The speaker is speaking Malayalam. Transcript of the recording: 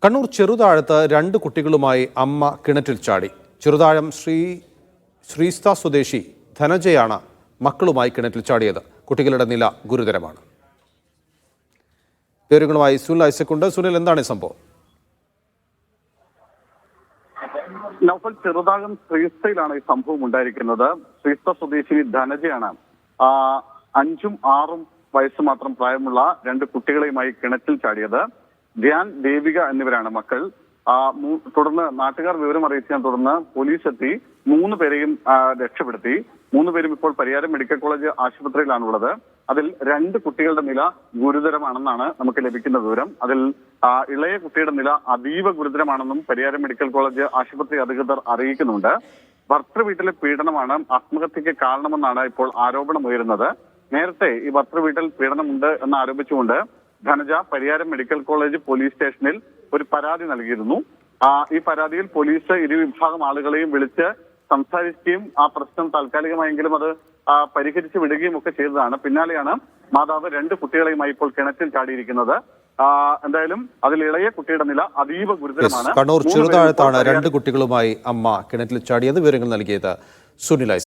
കണ്ണൂർ ചെറുതാഴത്ത് രണ്ട് കുട്ടികളുമായി അമ്മ കിണറ്റിൽ ചാടി. ചെറുതാഴം ശ്രീസ്ത സ്വദേശി ധനജയാണ് മക്കളുമായി കിണറ്റിൽ ചാടിയത്. കുട്ടികളുടെ നില ഗുരുതരമാണ്. വിവരങ്ങളുമായി സുനിൽ ഐസക്കുണ്ട്. സുനിൽ, എന്താണ് ഈ സംഭവം? നൗഫൽ, ചെറുതാഴം ശ്രീസ്തയിലാണ് ഈ സംഭവം ഉണ്ടായിരിക്കുന്നത്. ശ്രീസ്ത സ്വദേശിനി ധനജയാണ് 5ഉം 6ഉം വയസ്സ് മാത്രം പ്രായമുള്ള രണ്ട് കുട്ടികളെയുമായി കിണറ്റിൽ ചാടിയത്. ധ്യാൻ, ദേവിക എന്നിവരാണ് മക്കൾ. തുടർന്ന് നാട്ടുകാർ വിവരം അറിയിച്ചതിനെ തുടർന്ന് പോലീസ് എത്തി 3 പേരെയും രക്ഷപ്പെടുത്തി. 3 പേരും ഇപ്പോൾ പരിയാരം മെഡിക്കൽ കോളേജ് ആശുപത്രിയിലാണുള്ളത്. അതിൽ 2 കുട്ടികളുടെ നില ഗുരുതരമാണെന്നാണ് നമുക്ക് ലഭിക്കുന്ന വിവരം. അതിൽ ഇളയ കുട്ടിയുടെ നില അതീവ ഗുരുതരമാണെന്നും പരിയാരം മെഡിക്കൽ കോളേജ് ആശുപത്രി അധികൃതർ അറിയിക്കുന്നുണ്ട്. ഭർത്തൃ വീട്ടിലെ പീഡനമാണ് ആത്മഹത്യക്ക് കാരണമെന്നാണ് ഇപ്പോൾ ആരോപണം ഉയരുന്നത്. നേരത്തെ ഈ ഭർത്തൃ വീട്ടിൽ പീഡനമുണ്ട് എന്ന് ആരോപിച്ചുകൊണ്ട് Dhanaja Pariyaram medical college police സ്റ്റേഷനിൽ ഒരു പരാതി നൽകിയിരുന്നു. ഈ പരാതിയിൽ പോലീസ് ഇരുവിഭാഗം ആളുകളെയും വിളിച്ച് സംസാരിക്കുകയും ആ പ്രശ്നം താൽക്കാലികമായെങ്കിലും അത് പരിഹരിച്ച് വിടുകയും ഒക്കെ ചെയ്തതാണ്. പിന്നാലെയാണ് മാതാവ് 2 കുട്ടികളെയുമായി ഇപ്പോൾ കിണറ്റിൽ ചാടിയിരിക്കുന്നത്. എന്തായാലും അതിൽ ഇളയ കുട്ടിയുടെ നില അതീവ ഗുരുതരമാണ്. കണ്ണൂർ ചെറുതാഴത്താണ് 2 കുട്ടികളുമായി അമ്മ കിണറ്റിൽ ചാടിയത്. വിവരങ്ങൾ നൽകിയത് സുനിൽ ഐസക്.